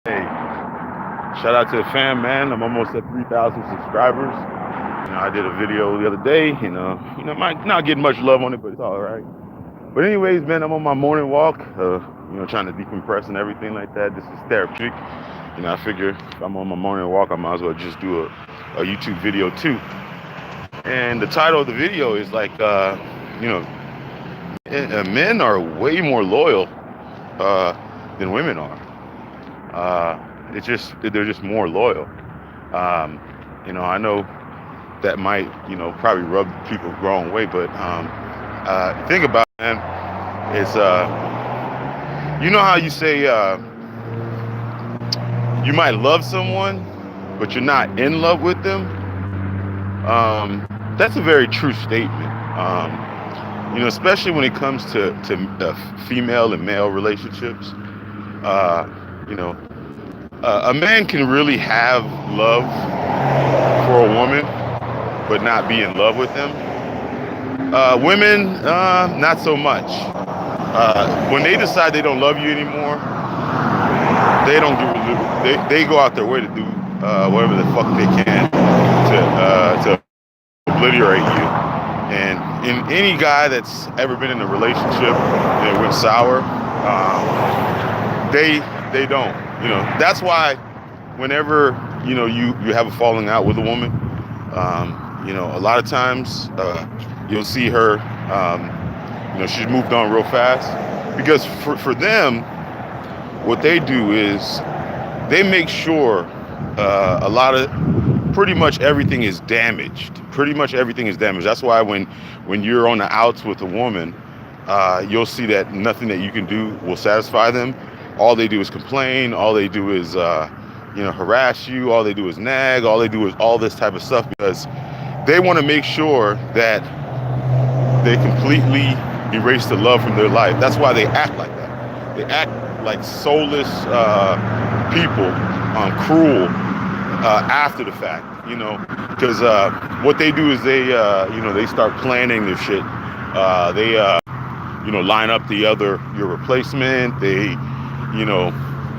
Hey, shout out to the fam, man. I'm almost at 3,000 subscribers. I did a video the other day, might not get much love on it, but it's all right. But anyways, man, I'm on my morning walk, trying to decompress and everything like that. This is therapeutic. I figure if I'm on my morning walk, I might as well just do a YouTube video too. And the title of the video is like, you know, men are way more loyal than women are. It's just they're just more loyal. Um, I know that might probably rub people the wrong way, but think about it, man. It's you know how you say you might love someone, but you're not in love with them. That's a very true statement. Especially when it comes to female and male relationships. Uh, you know, a man can really have love for a woman, but not be in love with them. Women, not so much. When they decide they don't love you anymore, they don't they go out their way to do whatever the fuck they can to obliterate you. And in any guy that's ever been in a relationship and it went sour, they don't. That's why whenever you have a falling out with a woman, a lot of times you'll see her, she's moved on real fast because for them, what they do is they make sure pretty much everything is damaged. Pretty much everything is damaged. That's why when you're on the outs with a woman, you'll see that nothing that you can do will satisfy them. All they do is complain. All they do is harass you. All they do is nag. All they do is all this type of stuff because they want to make sure that they completely erase the love from their life. That's why they act like that. They act like soulless people, cruel after the fact. Because what they do is they start planning their shit. They line up your replacement. They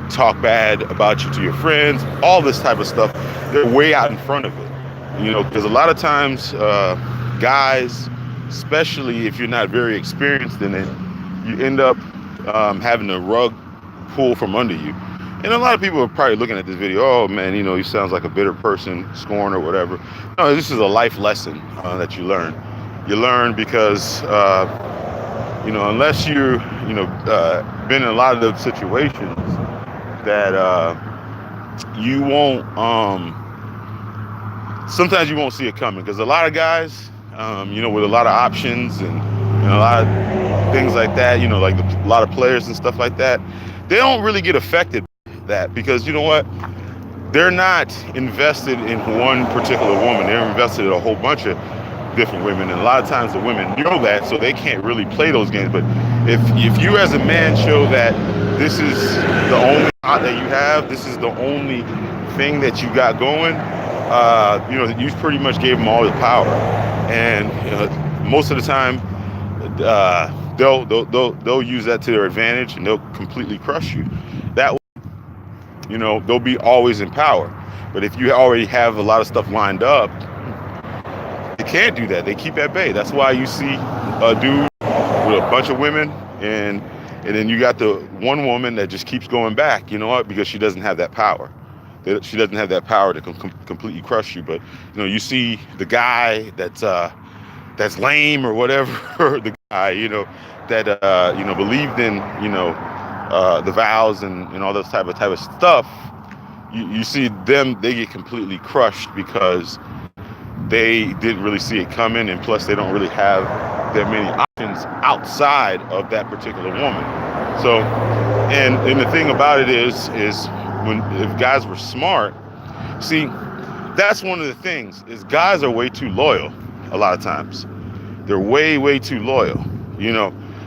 talk bad about you to your friends. All this type of stuff. They're way out in front of it. Because a lot of times guys, especially if you're not very experienced in it, you end up having the rug pulled from under you. And a lot of people are probably looking at this video, oh man, he sounds like a bitter person, scorn or whatever. No, this is a life lesson that you learn. You learn because, unless you're, been in a lot of those situations that you won't, sometimes you won't see it coming. Because a lot of guys, with a lot of options and a lot of things like that, like a lot of players and stuff like that, they don't really get affected that because you know what, they're not invested in one particular woman. They're invested in a whole bunch of different women, and a lot of times the women know that, so they can't really play those games. But if you as a man show that this is the only shot that you have, this is the only thing that you got going, you pretty much gave them all the power. And most of the time they'll use that to their advantage, and they'll completely crush you. That they'll be always in power. But if you already have a lot of stuff lined up, they can't do that. They keep at bay. That's why you see a dude with a bunch of women, and then you got the one woman that just keeps going back. You know what? Because she doesn't have that power. She doesn't have that power to completely crush you. But you see the guy that's lame or whatever, the guy that believed in the vows and all those type of stuff. You see them, they get completely crushed because they didn't really see it coming, and plus they don't really have that many options outside of that particular woman. So, and the thing about it is if guys were smart, see, that's one of the things is guys are way too loyal. A lot of times, they're way too loyal.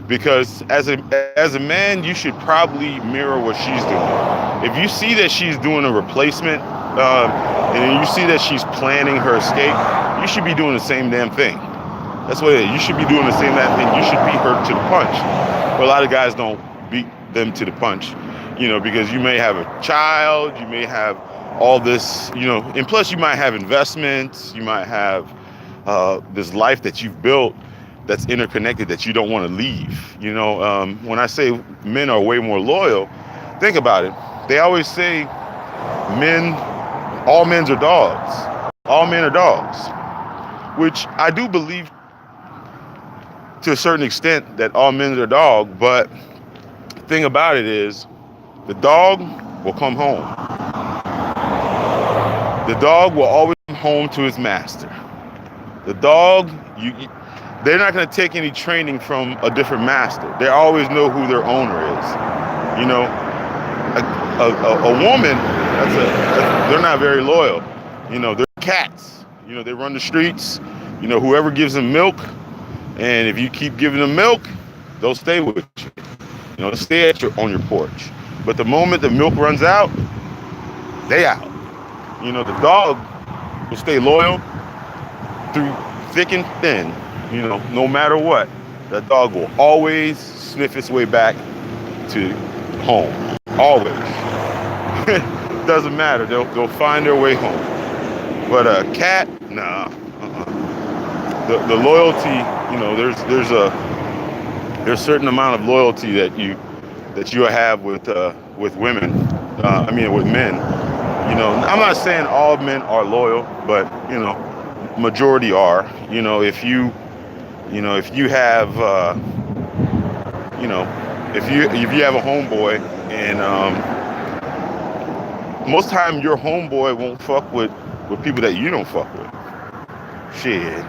Because as a man, you should probably mirror what she's doing. If you see that she's doing a replacement, and you see that she's planning her escape, you should be doing the same damn thing. That's what it is. You should be doing the same damn thing. You should beat her to the punch. But a lot of guys don't beat them to the punch. because you may have a child, you may have all this, and plus you might have investments, you might have this life that you've built that's interconnected that you don't want to leave. When I say men are way more loyal, think about it. They always say men, all men are dogs. All men are dogs, which I do believe to a certain extent that all men are dogs. But the thing about it is, the dog will come home. The dog will always come home to his master. The dog, they're not going to take any training from a different master. They always know who their owner is. A woman, they're not very loyal. They're cats. They run the streets. Whoever gives them milk, and if you keep giving them milk, they'll stay with you. They'll stay on your porch. But the moment the milk runs out, they out. The dog will stay loyal through thick and thin. No matter what, that dog will always sniff its way back to home. Always. Doesn't matter. They'll find their way home. But a cat, nah. The loyalty, there's a certain amount of loyalty that you have with women. With men. I'm not saying all men are loyal, but majority are. If you have if you have a homeboy, and most time your homeboy won't fuck with people that you don't fuck with. Shit.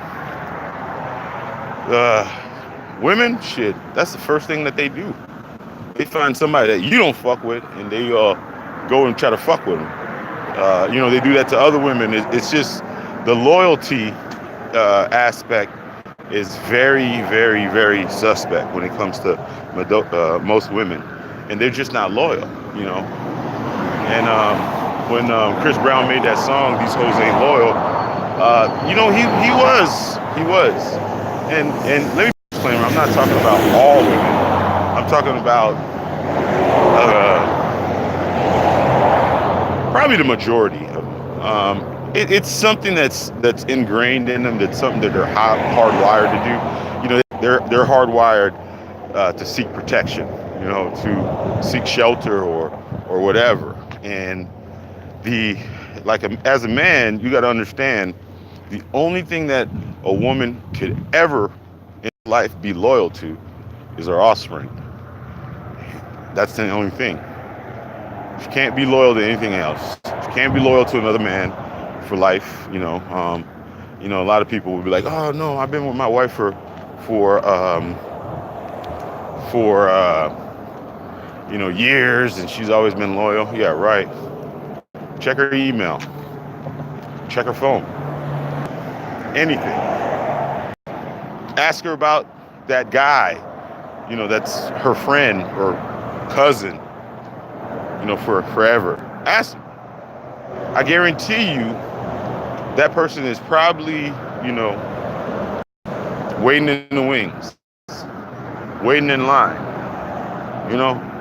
Women, shit, that's the first thing that they do. They find somebody that you don't fuck with, and they go and try to fuck with them. They do that to other women. It's just the loyalty aspect is very, very, very suspect when it comes to most women, and they're just not loyal. And when Chris Brown made that song, "These Hoes Ain't Loyal," he was. And let me disclaimer, I'm not talking about all women. I'm talking about probably the majority of them. It's something that's ingrained in them. That's something that they're hardwired to do. They're hardwired to seek protection. To seek shelter or whatever. And as a man, you got to understand, the only thing that a woman could ever in life be loyal to is her offspring. That's the only thing. She can't be loyal to anything else. She can't be loyal to another man for life. A lot of people would be like, "Oh no, I've been with my wife for years, and she's always been loyal." Yeah, right. Check her email. Check her phone. Anything. Ask her about that guy, that's her friend or cousin, for forever. Ask him. I guarantee you that person is probably, waiting in the wings, waiting in line.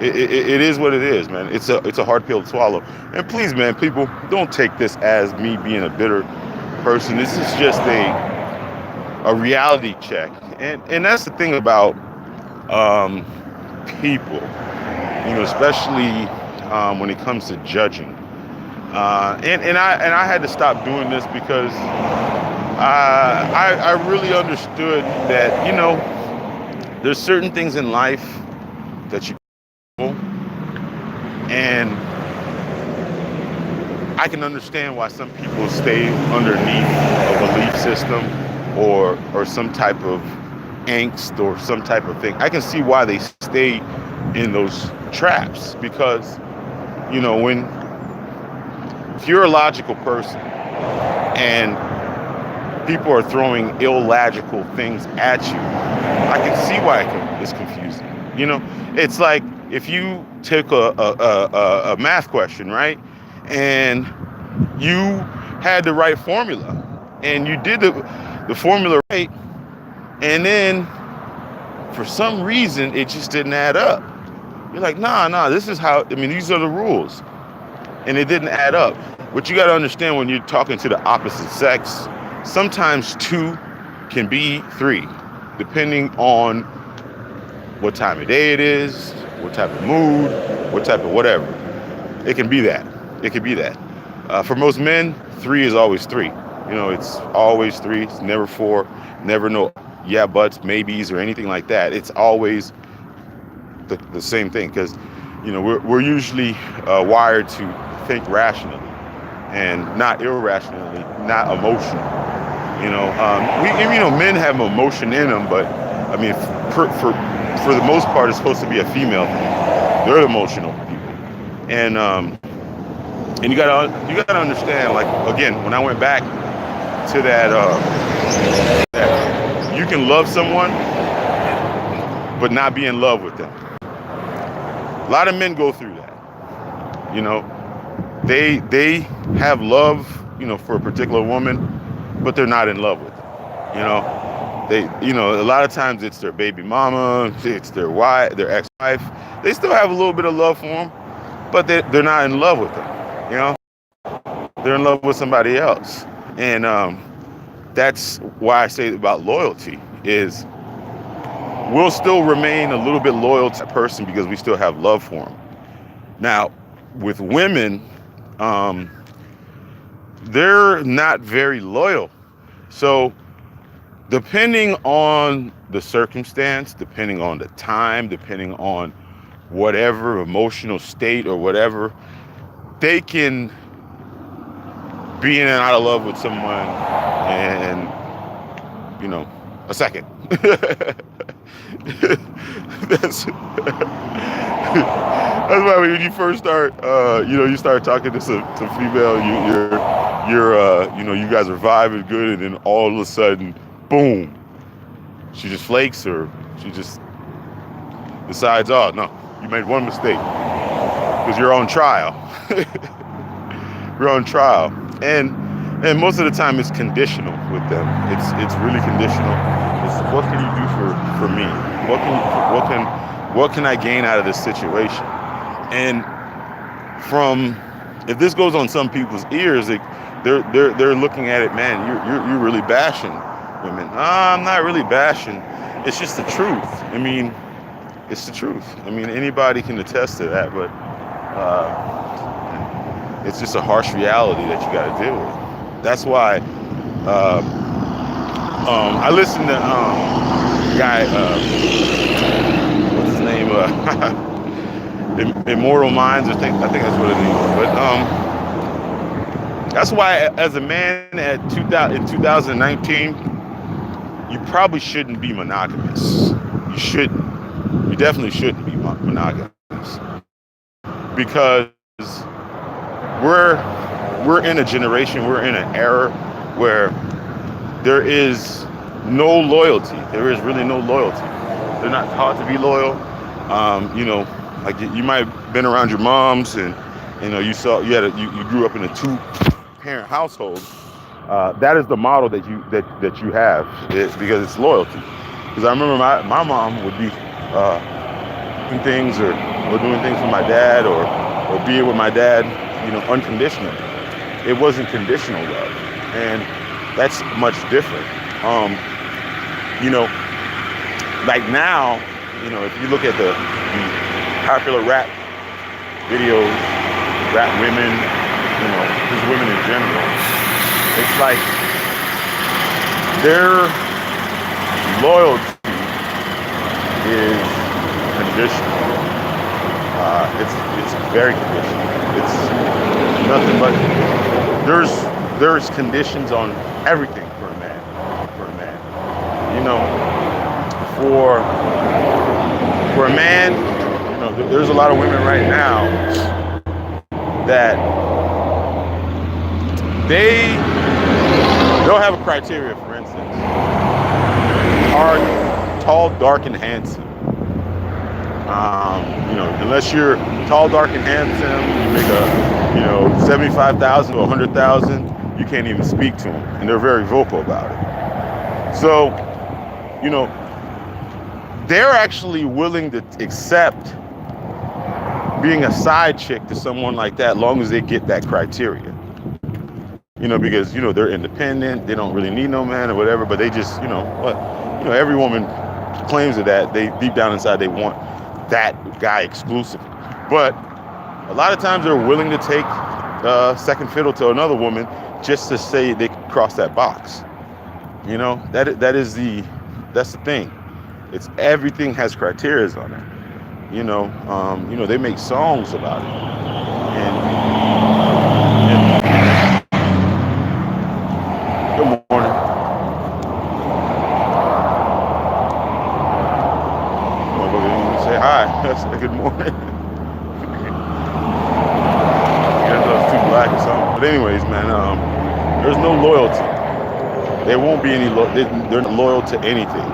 It is what it is, man. It's a hard pill to swallow. And please, man, people, don't take this as me being a bitter person. This is just a reality check. And that's the thing about people, especially when it comes to judging. And I had to stop doing this because I really understood that, there's certain things in life that you do, and I can understand why some people stay underneath a belief system or some type of angst or some type of thing. I can see why they stay in those traps because, if you're a logical person and people are throwing illogical things at you, I can see why it's confusing. It's like if you took a math question, right? And you had the right formula and you did the formula right, and then for some reason it just didn't add up. You're like, nah, this is how, I mean, these are the rules. And it didn't add up. What you got to understand when you're talking to the opposite sex, sometimes two can be three, depending on what time of day it is, what type of mood, what type of whatever. It can be that. It could be that. For most men, three is always three. You know, it's always three. It's never four. Never no yeah buts, maybes, or anything like that. It's always the same thing, because you know we're usually wired to think rationally and not irrationally, not emotional. Men have emotion in them, but I mean, for the most part, it's supposed to be a female thing. They're emotional people, and you gotta understand. Like again, when I went back to that you can love someone but not be in love with them. A lot of men go through that. You know, they have love, for a particular woman, but they're not in love with her. A lot of times it's their baby mama, it's their wife, their ex-wife. They still have a little bit of love for them, but they're not in love with them. They're in love with somebody else, and that's why I say about loyalty is we'll still remain a little bit loyal to a person because we still have love for them. Now, with women, they're not very loyal. So depending on the circumstance, depending on the time, depending on whatever emotional state or whatever, they can be in and out of love with someone in, a second. That's why when you first start, you start talking to some female, you guys are vibing good, and then all of a sudden, boom, she just flakes, or she just decides, oh no, you made one mistake because you're on trial. You're on trial, and most of the time it's conditional with them. It's really conditional. It's what can you do for me? What can I gain out of this situation? And if this goes on some people's ears, they're looking at it, man, you're really bashing women. I'm not really bashing. It's just the truth. I mean, it's the truth. I mean, anybody can attest to that, but it's just a harsh reality that you got to deal with. That's why I listened to guy, what's his name? Immortal Minds, I think that's what it is. But that's why, as a man in 2019, you probably shouldn't be monogamous. You shouldn't. You definitely shouldn't be monogamous, because we're in a generation, we're in an era where there is no loyalty. There is really no loyalty. They're not taught to be loyal. Like you might have been around your moms, and you grew up in a 2-parent household. That is the model that you have, because it's loyalty. Because I remember my mom would be doing things or doing things for my dad, or being with my dad, unconditionally. It wasn't conditional love, and that's much different. Like now, if you look at the popular rap videos, rap women, just women in general, it's like their loyalty is conditional. It's very conditional. It's nothing but there's conditions on everything for a man. For a man, there's a lot of women right now that they'll have a criteria. For instance, are tall, dark, and handsome. Unless you're tall, dark, and handsome, you make $75,000 to $100,000, you can't even speak to them, and they're very vocal about it. So, they're actually willing to accept being a side chick to someone like that, long as they get that criteria. Because they're independent, they don't really need no man or whatever, but they just every woman claims of that. They deep down inside they want that guy exclusively, but a lot of times they're willing to take second fiddle to another woman just to say they can cross that box. That's the thing. It's everything has criteria on it. They make songs about it. And good morning. Say hi. Good morning. Too black or something. But anyways, man, there's no loyalty. There won't be any. They're not loyal to anything.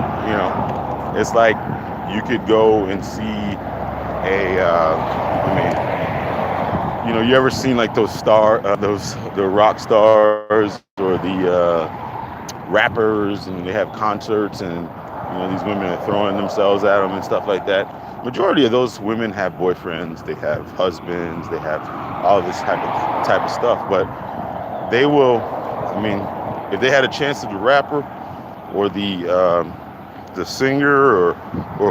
It's like you could go and see you ever seen like those the rock stars or the rappers, and they have concerts, and these women are throwing themselves at them and stuff like that. Majority of those women have boyfriends, they have husbands, they have all this type of stuff. But they will, if they had a chance to the rapper or the singer or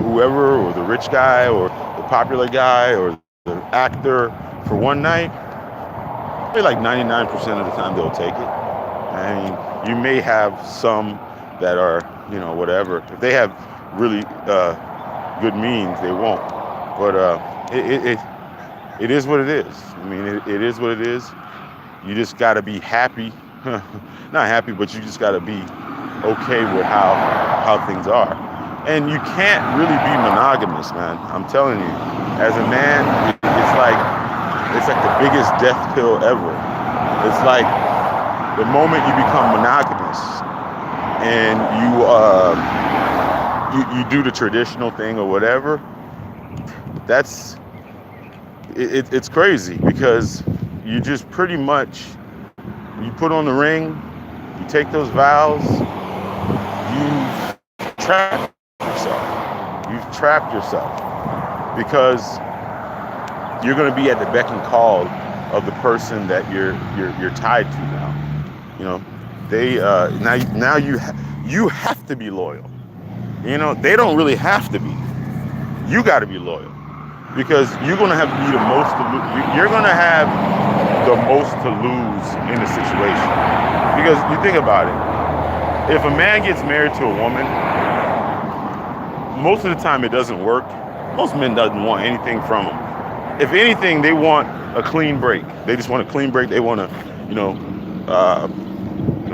whoever, or the rich guy or the popular guy or the actor for one night, maybe like 99% of the time they'll take it. You may have some that are, whatever. If they have really good means, they won't. But it is what it is. It is what it is. You just got to be happy. Not happy, but you just got to be okay with how things are. And you can't really be monogamous, man. I'm telling you. As a man, it's like the biggest death pill ever. It's like the moment you become monogamous and you do the traditional thing or whatever, it's crazy, because you just pretty much, you put on the ring, you take those vows, you've trapped yourself, because you're going to be at the beck and call of the person that you're tied to now. They now you have to be loyal. They don't really have to be. You got to be loyal, because you're going to have to be the most to lose. You're going to have the most to lose in the situation. Because you think about it, if a man gets married to a woman, most of the time it doesn't work. Most men doesn't want anything from them. If anything, they want a clean break. They just want a clean break. They want to,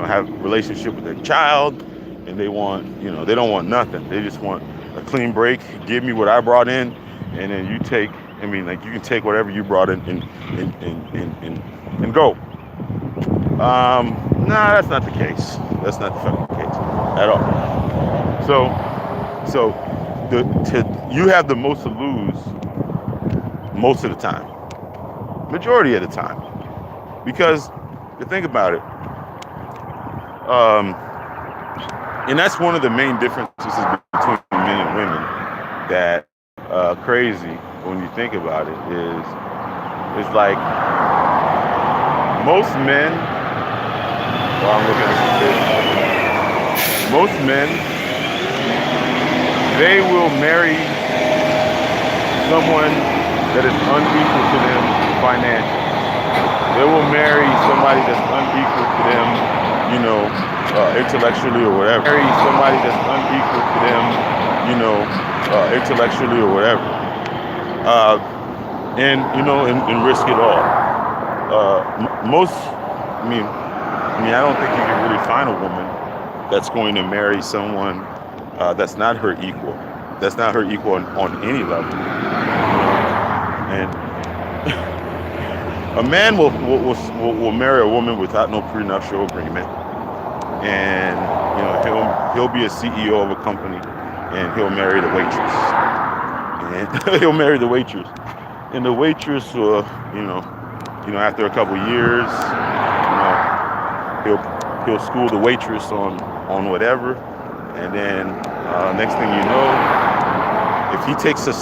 have a relationship with their child, and they want, they don't want nothing. They just want a clean break. Give me what I brought in, and then you take. You can take whatever you brought in and go. Nah, that's not the case. That's not the fucking case at all. So you have the most to lose most of the time, majority of the time, because you think about it, and that's one of the main differences between men and women that crazy when you think about it is like most men. While I'm looking at this, most men, they will marry someone that is unequal to them financially. They will marry somebody that's unequal to them, intellectually or whatever. Marry somebody that's unequal to them, intellectually or whatever. And risk it all. I don't think you can really find a woman that's going to marry someone that's not her equal. That's not her equal on any level. And a man will marry a woman without no prenuptial agreement, and he'll be a CEO of a company, and he'll marry the waitress, and the waitress will, after a couple years, he'll school the waitress on whatever, and then next thing you know, if he takes a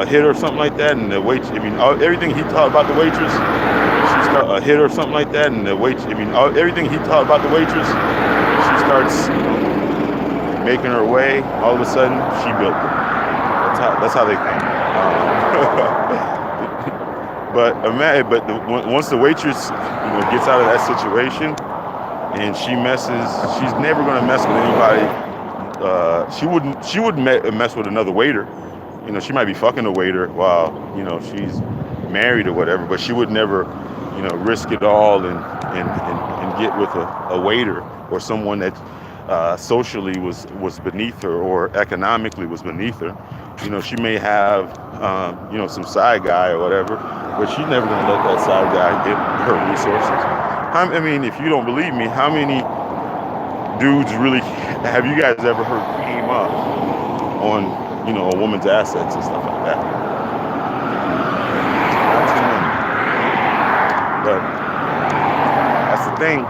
hit or something like that, and the wait, I mean, everything he taught about the waitress, she start a hit or something like that, and the wait, I mean, everything he taught about the waitress, she starts, making her way. All of a sudden, she built it. That's how they think. Once the waitress, gets out of that situation, and she's never gonna mess with anybody. She wouldn't mess with another waiter. She might be fucking a waiter while she's married or whatever, but she would never risk it all and get with a waiter or someone that socially was beneath her or economically was beneath her. She may have some side guy or whatever, but she's never gonna let that side guy get her resources. I mean, if you don't believe me, how many dudes really have you guys ever heard came up on a woman's assets and stuff like that? Not too many. But that's the thing.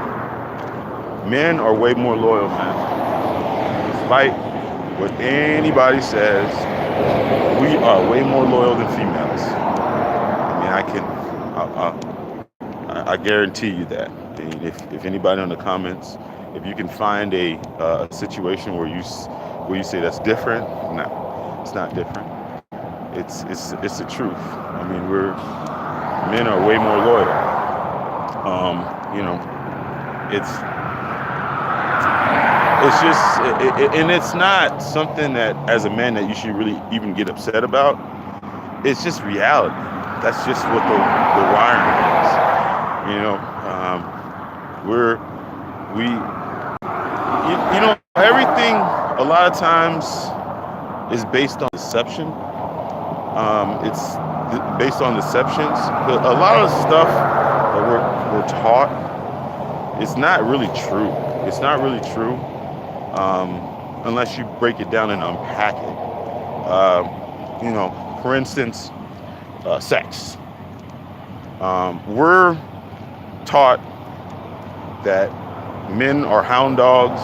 Men are way more loyal, man. Despite what anybody says, we are way more loyal than females. I mean, I guarantee you that. I mean, if anybody in the comments, if you can find a situation where you say that's different, no, it's not different. It's the truth. I mean, men are way more loyal. It's just, and it's not something that, as a man, that you should really even get upset about. It's just reality. That's just what the wiring is. Everything a lot of times is based on deception. It's based on deceptions. A lot of stuff that we're taught, it's not really true. It's not really true. Unless you break it down and unpack it. For instance, sex. We're taught that men are hound dogs,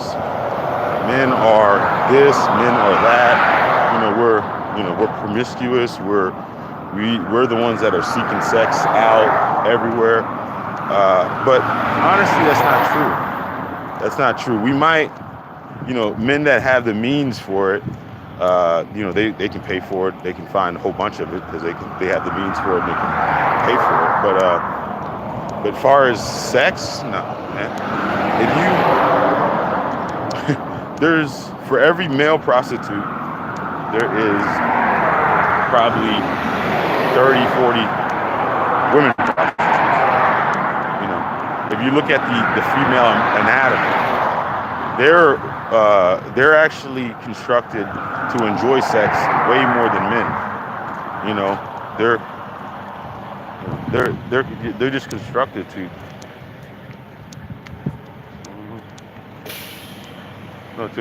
men are this, men are that. We're promiscuous. We're the ones that are seeking sex out everywhere. But honestly, that's not true. That's not true. We might. Men that have the means for it, they can pay for it. They can find a whole bunch of it because they have the means for it and they can pay for it. But as far as sex, no, man. There's, for every male prostitute, there is probably 30, 40 women prostitutes. If you look at the female anatomy, they're actually constructed to enjoy sex way more than men. They're just constructed to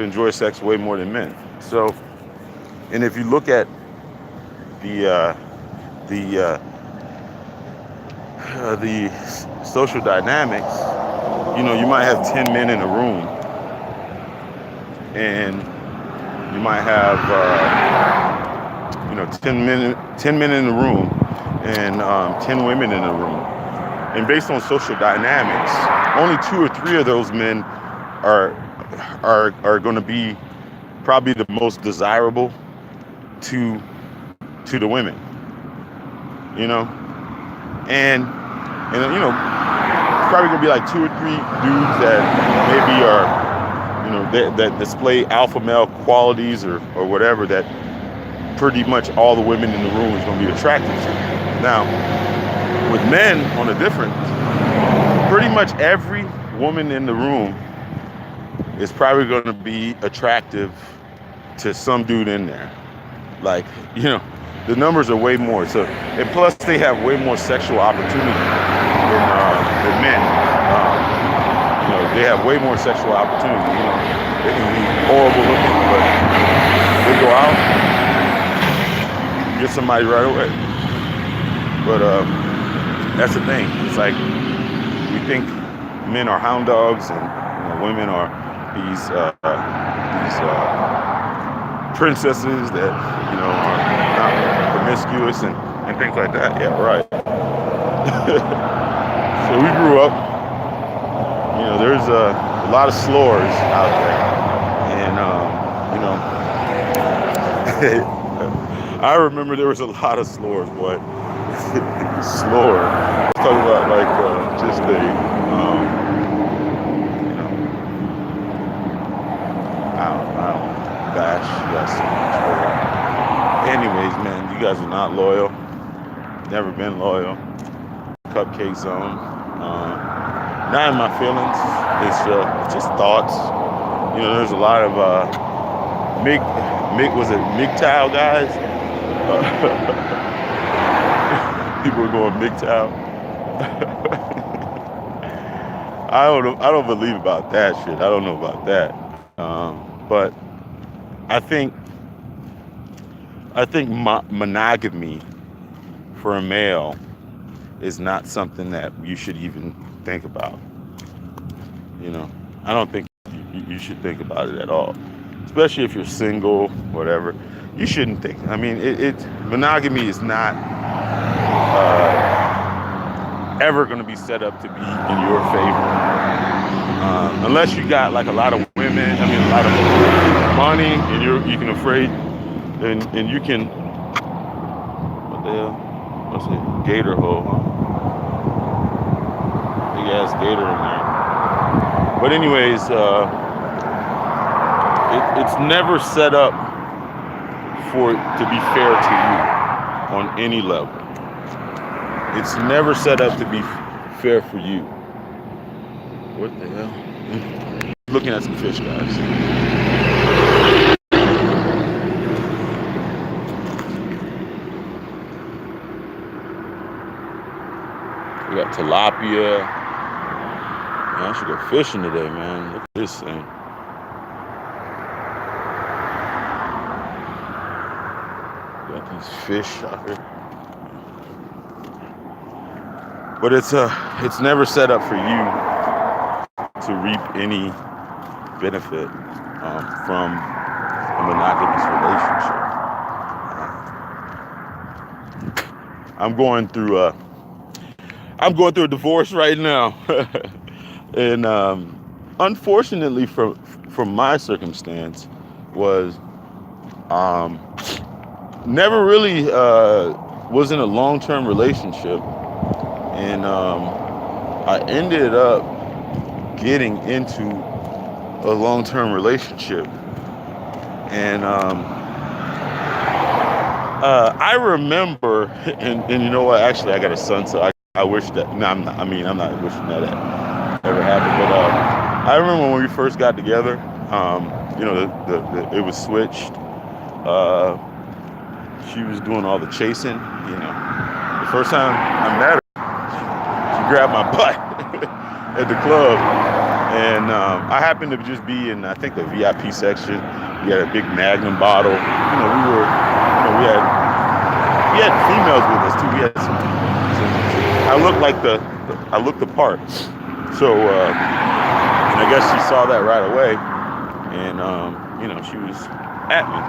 enjoy sex way more than men. So, and if you look at the social dynamics, you might have 10 men in a room. And you might have, 10 men in the room and 10 women in the room. And based on social dynamics, only 2 or 3 of those men are going to be probably the most desirable to the women. And probably going to be like 2 or 3 dudes that maybe are, that display alpha male qualities or whatever that pretty much all the women in the room is going to be attracted to. Now, with men on a different, pretty much every woman in the room is probably going to be attractive to some dude in there. Like, the numbers are way more. So, and plus they have way more sexual opportunity than men. They have way more sexual opportunity. They can be horrible looking, but they go out, get somebody right away. But that's the thing. It's like we think men are hound dogs and women are these princesses that are not promiscuous and things like that. Yeah, right. So we grew up. There's a lot of slurs out there, and I remember there was a lot of slurs, boy. Slur. Let's talk about like just a you know I don't bash you guys so much. Anyways, man, you guys are not loyal. Never been loyal. Cupcake zone. Not in my feelings. It's just thoughts. There's a lot of was it MGTOW guys? People are going MGTOW. I don't believe about that shit. I don't know about that. But I think monogamy for a male is not something that you should even think about. I don't think you should think about it at all, especially if you're single, whatever. You shouldn't think. I mean, monogamy is not ever going to be set up to be in your favor, unless you got like a lot of women. I mean, a lot of money, and you can afraid, and you can. What the hell? What's it? Gator hole, huh? Big ass gator in there. But anyways, it's never set up to be fair to you on any level. It's never set up to be fair for you. What the hell? Looking at some fish, guys. We got tilapia. Man, I should go fishing today, man. Look at this thing. Got these fish out here. But it's never set up for you to reap any benefit from a monogamous relationship. I'm going through a divorce right now. And unfortunately from my circumstance was never really was in a long-term relationship, and I ended up getting into a long-term relationship, and I remember, and you know what, actually I got a son, so I wish that, no, I'm not wishing that ever happened, but I remember when we first got together, it was switched. She was doing all the chasing, The first time I met her, she grabbed my butt at the club, and I happened to just be in, I think, the VIP section. We had a big Magnum bottle. We had females with us too. We had some I looked the part. So, and I guess she saw that right away, and she was at me.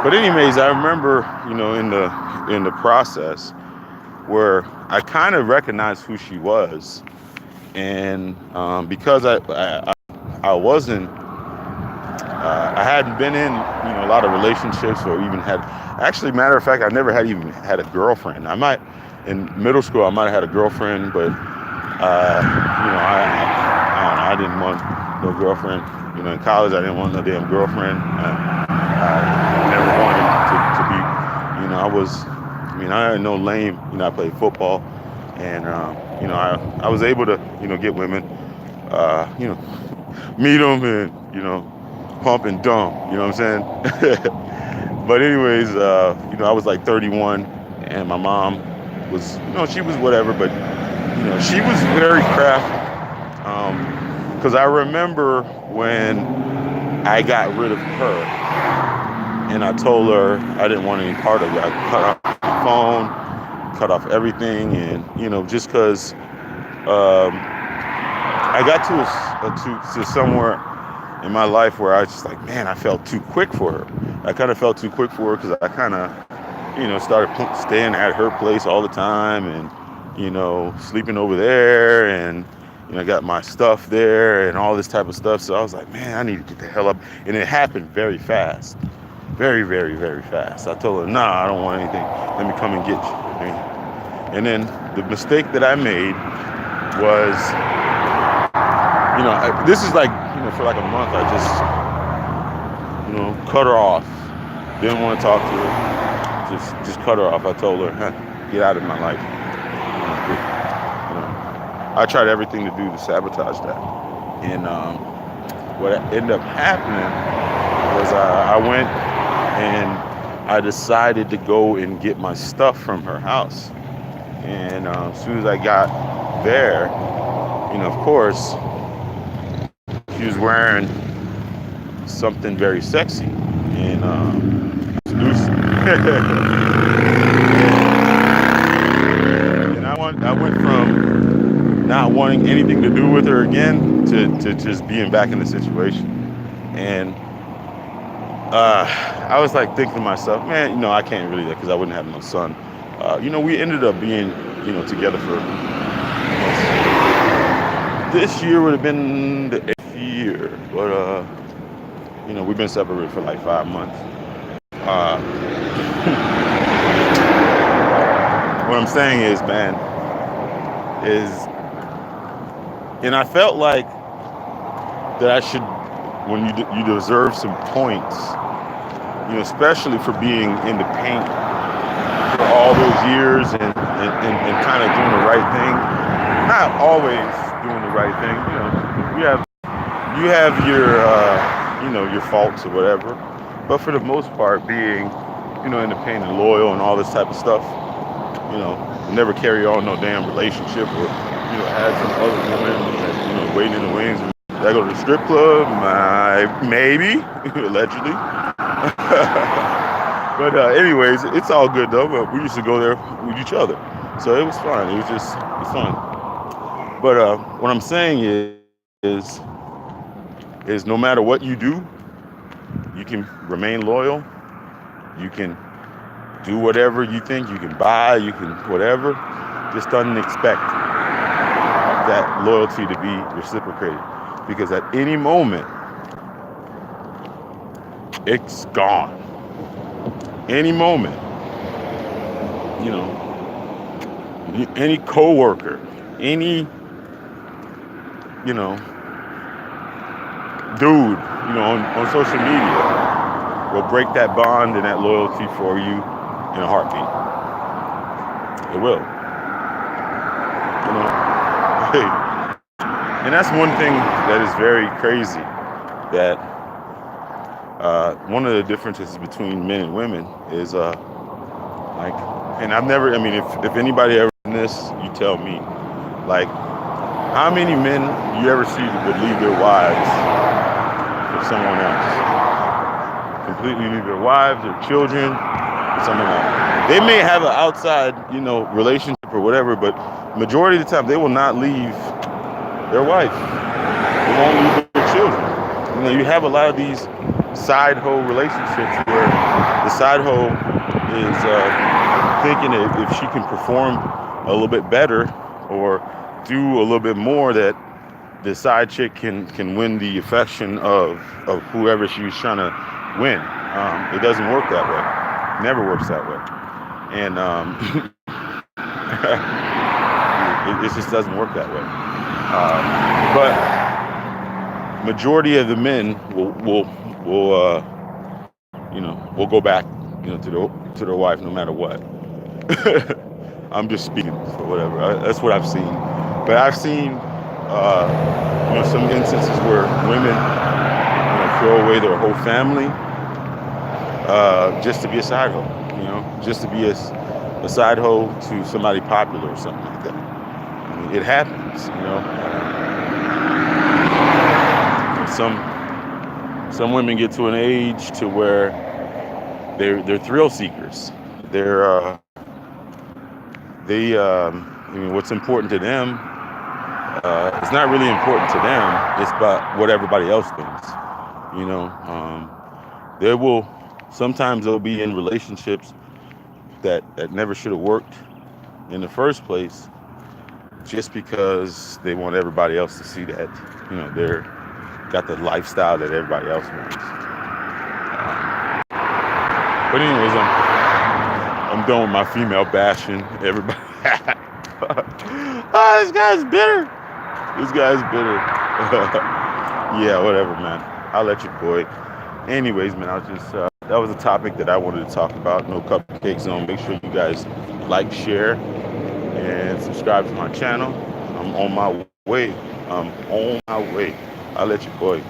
But anyways, I remember, in the process where I kind of recognized who she was, and because I wasn't, I hadn't been in, a lot of relationships, or even actually, matter of fact, I never even had a girlfriend. In middle school, I might have had a girlfriend, but I didn't want no girlfriend. In college, I didn't want no damn girlfriend. I never wanted to be, I had no lame. I played football, and I was able to, get women, meet them, and pump and dump. You know what I'm saying? But anyways, I was like 31, and my mom was, she was whatever, but she was very crafty. Because I remember when I got rid of her, and I told her I didn't want any part of it. I cut off my phone, cut off everything, and just because I got to somewhere in my life where I was just like, man, I felt too quick for her. I kind of felt too quick for her because I kind of, started staying at her place all the time and, sleeping over there and, I got my stuff there and all this type of stuff. So I was like, man, I need to get the hell up. And it happened very fast. Very, very, very fast. I told her, nah, I don't want anything. Let me come and get you. And then the mistake that I made was, this is like, for like a month, I just, cut her off. Didn't want to talk to her. Just cut her off. I told her, get out of my life. I tried everything to do to sabotage that. And what ended up happening was I went and I decided to go and get my stuff from her house. And as soon as I got there, of course, she was wearing something very sexy. And and I went from not wanting anything to do with her again to just being back in the situation. And I was like thinking to myself, man, I can't really, because I wouldn't have no son. We ended up being, together for, this year would have been the 8th year, but we've been separated for like 5 months. What I'm saying is, man, and I felt like that I should, when you deserve some points, especially for being in the paint for all those years and kind of doing the right thing. Not always doing the right thing. You have your your faults or whatever, but for the most part, being in the paint and loyal and all this type of stuff. Never carry on no damn relationship or had some other women that waiting in the wings. Did I go to the strip club? Maybe, allegedly. But anyways, it's all good though. But we used to go there with each other, so it was fun. It's fun. But what I'm saying is no matter what you do, you can remain loyal. You can do whatever you think. You can buy. You can whatever. Just don't expect that loyalty to be reciprocated, because at any moment it's gone. Any moment, any coworker, any dude, on social media will break that bond and that loyalty for you in a heartbeat. It will. And that's one thing that is very crazy, that one of the differences between men and women is and I've never, if anybody ever done this, you tell me, like, how many men you ever see would leave their wives for someone else? Completely leave their wives, their children, for someone else. They may have an outside, relationship or whatever, but majority of the time they will not leave their wife. They won't leave their children. You have a lot of these side hoe relationships where the side hoe is thinking that if she can perform a little bit better or do a little bit more, that the side chick can win the affection of whoever she's trying to win. It doesn't work that way. Never works that way. And it just doesn't work that way. But majority of the men will go back, to their wife no matter what. I'm just speaking for whatever. That's what I've seen. But I've seen, some instances where women, throw away their whole family just to be a side hoe. Just to be a side hoe to somebody popular or something like that. It happens. Some women get to an age to where they're thrill seekers. What's important to them, it's not really important to them. It's about what everybody else thinks. They will Sometimes they'll be in relationships that never should have worked in the first place, just because they want everybody else to see that, they're got the lifestyle that everybody else wants. But anyways, I'm done with my female bashing. Everybody, this guy's bitter. This guy's bitter. Yeah, whatever, man. I'll let you boy. Anyways, man, I was just that was a topic that I wanted to talk about. No cupcake zone. Make sure you guys like, share, and subscribe to my channel. I'm on my way. I'm on my way. I'll let you boy.